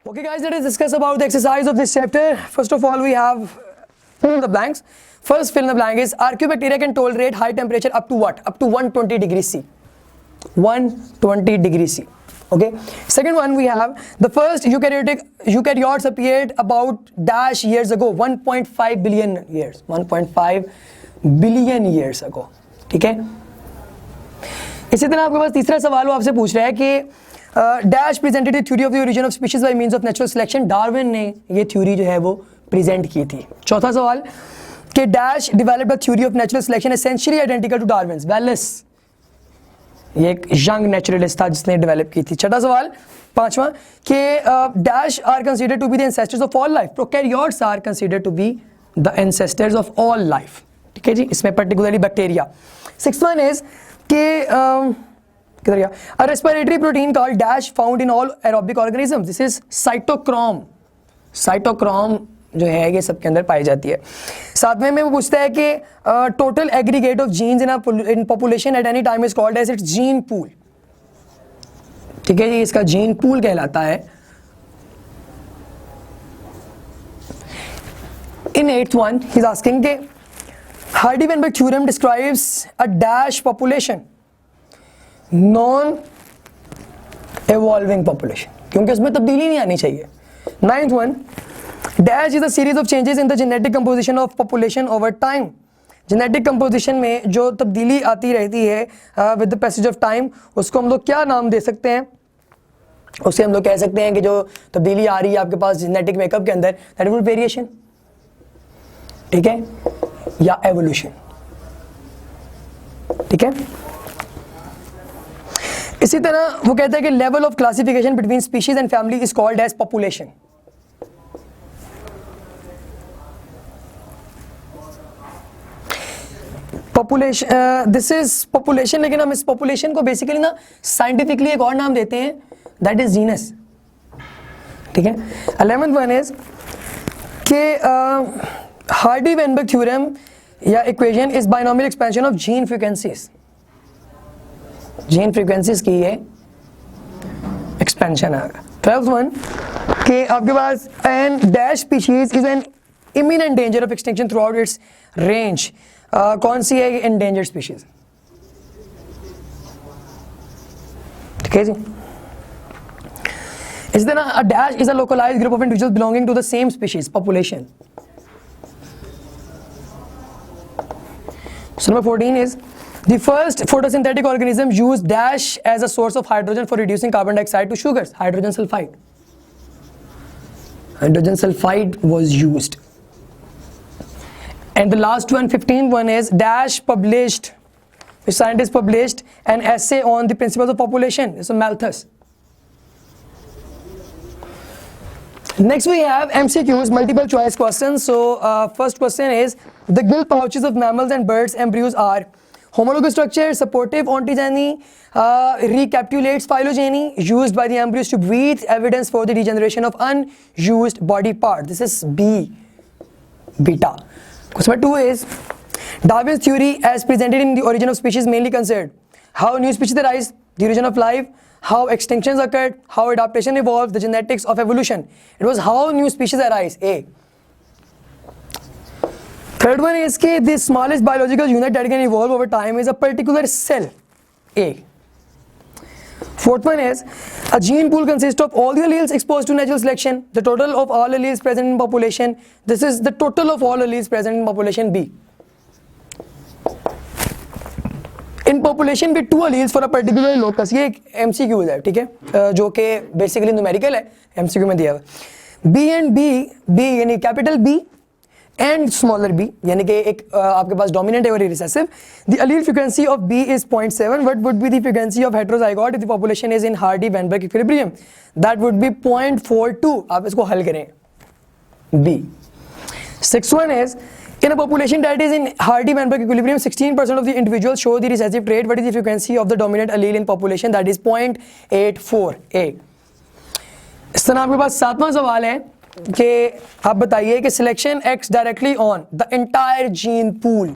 Okay guys, let us discuss about the exercise of this chapter. First of all, we have fill in the blanks. First fill in the blank is archaeobacteria can tolerate high temperature up to what? Up to 120 degrees C. 120 degrees C. Okay. Second one, we have the first eukaryotes appeared about dash years ago. 1.5 billion years. 1.5 billion years ago. ठीक है. इसी तरह आपके पास तीसरा सवाल वो आपसे पूछ रहा है कि dash presented the theory of the origin of species by means of natural selection. Darwin ने ये थ्योरी जो है वो प्रेजेंट की थी. चौथा सवाल कि dash developed the theory of natural selection essentially identical to Darwin's. Wallace ये एक यंग नेचुरलिस्ट था जिसने डेवलप की थी. छठा सवाल पांचवा कि dash are considered to be the ancestors of all life. Prokaryotes are considered to be the ancestors of all life. ठीक है जी, इसमें particularly bacteria. Sixth one is कि किधर गया? A respiratory protein called dash found in all aerobic organisms. This is cytochrome. Cytochrome जो है ये सबके अंदर पाई जाती है. सातवें में वो पूछता है कि total aggregate of genes in population at any time is called as its gene pool. ठीक है जी, इसका gene pool कहलाता है. In eighth one, he's asking कि Hardy-Weinberg theorem describes a dash population. Non evolving population, क्योंकि उसमें तब्दीली नहीं आनी चाहिए. Ninth one, dash is a series of changes in the genetic composition of population over time. Genetic composition में जो तब्दीली आती रहती है with the passage of time, उसको हम लोग क्या नाम दे सकते हैं? उससे हम लोग कह सकते हैं कि जो तब्दीली आ रही है आपके पास जेनेटिक मेकअप के अंदर, दैट विल वेरिएशन. ठीक है, या एवोल्यूशन. ठीक है. इसी तरह वो कहता है कि level of classification between species and family is called as population. Population, this is population, लेकिन हम इस पॉपुलेशन को बेसिकली ना साइंटिफिकली एक और नाम देते हैं, दैट इज जीनस. ठीक है. 11th वन इज कि हार्डी-वेनबर्ग थ्योरम या equation is binomial expansion of gene frequencies. Gene frequencies की ये एक्सपेंशन है. 12th वन कि आपके पास an dash species is an imminent danger of extinction throughout its range. कौन सी है एंडेंजर्ड स्पीशीज? ठीक है जी. इसी तरह a dash is a localized group of individuals belonging to the same species population. So number 14 is the first photosynthetic organism used dash as a source of hydrogen for reducing carbon dioxide to sugars. Hydrogen sulfide. Hydrogen sulfide was used. And the last one, 15th one is dash published. The scientist published an essay on the principles of population. It's a Malthus. Next we have MCQs, multiple choice questions. So first question is the gill pouches of mammals and birds embryos are homologous structure, supportive ontogeny, recapitulates phylogeny, used by the embryos to breathe, evidence for the regeneration of unused body part. This is B, beta. Question number 2 is Darwin's theory as presented in the origin of species mainly considered how new species arise, the origin of life, how extinctions occurred, how adaptation evolved, the genetics of evolution. It was how new species arise. A. Third one is कि the smallest biological unit that can evolve over time is a particular cell. A. Fourth one is a gene pool consists of all the alleles exposed to natural selection. The total of all alleles present in population. This is the total of all alleles present in population. B. In population with 2 alleles for a particular locus. ये एक MCQ है, ठीक है, जो कि basically numerical है, MCQ में दिया हुआ. B and B यानी capital B and smaller b, यानी कि एक आपके पास डोमिनेंट है और recessive. The allele frequency of B is 0.7. What would be the frequency of heterozygote if the population is in Hardy-Weinberg equilibrium? That would be 0.42. आप इसको हल करें. B. Sixth one is in a population that is in Hardy-Weinberg equilibrium, 16% of the individuals show the recessive trait. What is the frequency of the dominant allele in population? That is 0.84. A. इस तरह आपके पास 7वां सवाल है कि आप बताइए कि selection acts directly on the entire gene pool,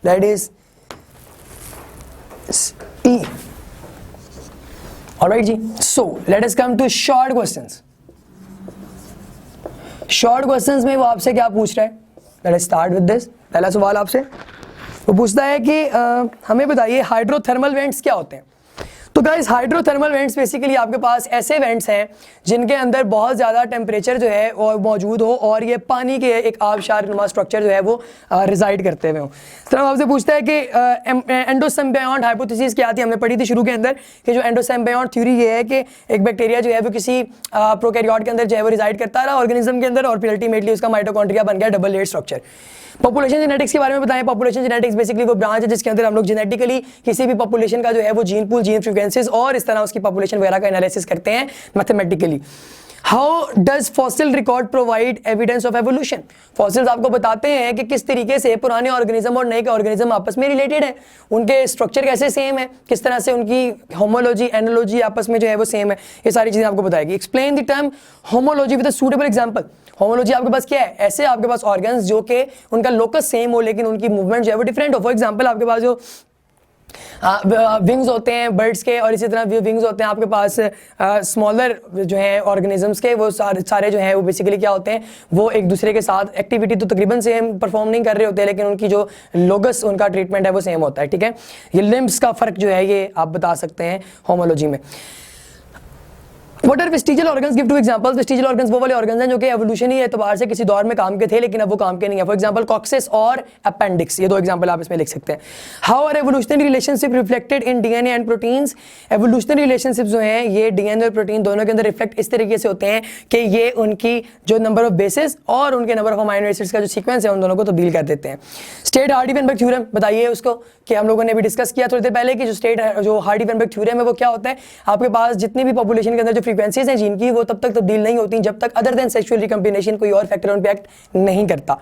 that is E. Alright जी. So let us come to short questions. Short questions में वो आपसे क्या पूछ रहा है, let us start with this. पहला सवाल आपसे वो पूछता है कि हमें बताइए हाइड्रोथर्मल वेंट्स क्या होते हैं। तो गाइस हाइड्रोथर्मल वेंट्स बेसिकली आपके पास ऐसे वेंट्स हैं जिनके अंदर बहुत ज़्यादा टेम्परेचर जो है और मौजूद हो और ये पानी के एक आबशार नुमा स्ट्रक्चर जो है वो रिजाइड करते हुए हो। इस तरह आपसे पूछता है कि एंडोसिम्बायोट हाइपोथेसिस क्या थी, हमने पढ़ी थी शुरू के अंदर कि जो एंडोसिम्बायोट थ्योरी ये है कि एक बैक्टीरिया जो है वो किसी प्रोकैरियोट के अंदर जो है वो रिजाइड करता रहा ऑर्गेनिज्म के अंदर और फिर अल्टीमेटली उसका माइटोकॉन्ड्रिया बन गया double layer structure. Population genetics के बारे में बताएं। पॉपुलेशन जेनेटिक्स बेसिकली वो ब्रांच है जिसके अंदर हम लोग जेनेटिकली किसी भी पॉपुलेशन का जो है वो जीन पूल, जीन फ्रीक्वेंसीज और इस तरह उसकी पॉपुलेशन वगैरह का एनालिसिस करते हैं mathematically. How does fossil record provide evidence of evolution. Fossils आपको बताते हैं कि किस तरीके से पुराने ऑर्गेनिज्म और नए ऑर्गेनिज्म आपस में रिलेटेड है, उनके स्ट्रक्चर कैसे सेम है, किस तरह से उनकी होमोलॉजी एनोलॉजी आपस में जो है वो सेम है, ये सारी चीजें आपको बताएगी। Explain the term homology with a suitable example. Homology आपके पास क्या है, ऐसे आपके पास ऑर्गन्स जो कि उनका लोकस सेम हो लेकिन उनकी मूवमेंट जो है वो डिफरेंट हो। फॉर एग्जांपल आपके पास जो विंग्स होते हैं बर्ड्स के और इसी तरह विंग्स होते हैं आपके पास स्मॉलर जो है ऑर्गेनिजम्स के, वो सारे जो है वो बेसिकली क्या होते हैं, वो एक दूसरे के साथ एक्टिविटी तो तकरीबन सेम परफॉर्म नहीं कर रहे होते लेकिन उनकी जो लोगस उनका ट्रीटमेंट है वो सेम होता है। ठीक है, ये लिम्ब्स का फर्क जो है ये आप बता सकते हैं होमोलॉजी में। What are vestigial organs? Give two examples. Vestigial organs वो वाले organs हैं जो कि एवोल्यूशनरी एतबार से किसी दौर में काम के थे लेकिन अब वो काम के नहीं है। फॉर एग्जाम्पल कॉक्सिस और अपेंडिक्स, ये दो एग्जाम्पल आप इसमें लिख सकते हैं। How are evolutionary relationship reflected in DNA and proteins. Evolutionary relationship जो हैं ये डीएनए और प्रोटीन दोनों के अंदर रिफ्लेक्ट इस तरीके से होते हैं कि ये उनकी जो नंबर ऑफ बेसिस और उनके नंबर ऑफ अमाइनो एसिड्स का जो सीक्वेंस है उन दोनों को तब्दील कर देते हैं। स्टेट हार्डी-वेनबर्ग थ्योरम बताइए उसको, कि हम लोगों ने भी डिस्कस किया थोड़ी देर पहले कि जो हार्डी-वेनबर्ग थ्योरम है वो क्या होता है। आपके पास जितनी भी पॉपुलेशन के अंदर जो फ्रीक्वेंसीज हैं जीन की वो तब तक तब्दील नहीं होती जब तक अदर देन सेक्सुअल रिकॉम्बिनेशन कोई और फैक्टर उन पे एक्ट नहीं करता।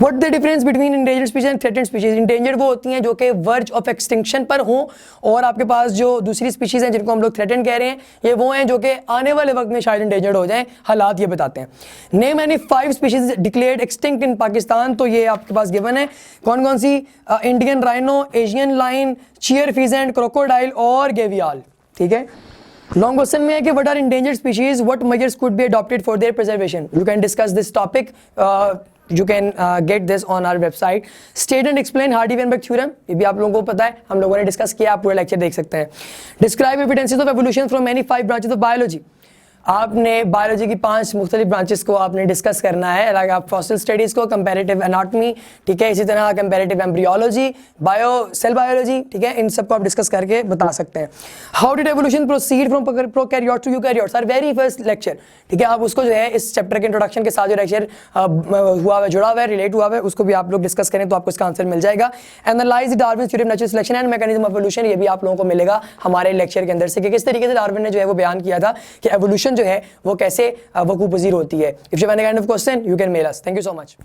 What the difference between endangered species and threatened species. Endangered वो होती हैं जो कि वर्ज ऑफ एक्सटिंक्शन पर हों और आपके पास जो दूसरी स्पीशीज हैं जिनको हम लोग थ्रेटेंड कह रहे हैं ये वो हैं जो कि आने वाले वक्त में शायद इंडेंजर्ड हो जाएं। हालात ये बताते हैं। Name any 5 species declared extinct in Pakistan, तो ये आपके पास गिवन है कौन कौन सी, Indian rhino, Asian lion, cheer pheasant, crocodile और गेवियाल। ठीक है, लॉन्ग क्वेश्चन में है कि what are endangered species, what measures could be adopted for their preservation. You can discuss this topic, you can get this on our website. State and explain Hardy-Weinberg theorem, ये भी आप लोगों को पता है, हम लोगों ने डिस्कस किया, आप पूरा लेक्चर देख सकते हैं। Describe evidences of evolution from any 5 branches of biology. आपने बायोलॉजी की 5 मुख्तलिफ ब्रांचेस को आपने डिस्कस करना है, अलग आप फॉसिल स्टडीज को, कंपैरेटिव एनाटॉमी, ठीक है, इसी तरह कंपैरेटिव एम्ब्रियोलॉजी, सेल बायोलॉजी, ठीक है, इन सबको आप डिस्कस करके बता सकते हैं। How did evolution proceed from prokaryotes to eukaryotes, our very first lecture, ठीक है, आप उसको जो है इस चैप्टर के इंट्रोडक्शन के साथ जो लेक्चर हुआ है, जुड़ा हुआ है, रिलेट हुआ है, उसको भी आप लोग डिस्कस करें तो आपको इसका आंसर मिल जाएगा। Analyse Darwin's theory of natural selection and mechanism of evolution, ये भी आप लोगों को मिलेगा हमारे लेक्चर के अंदर से कि किस तरीके से डार्विन ने जो है वो बयान किया था कि एवोल्यूशन जो है वो कैसे वकूफ पजीर होती है। If you have any kind of question you can mail us. Thank you so much.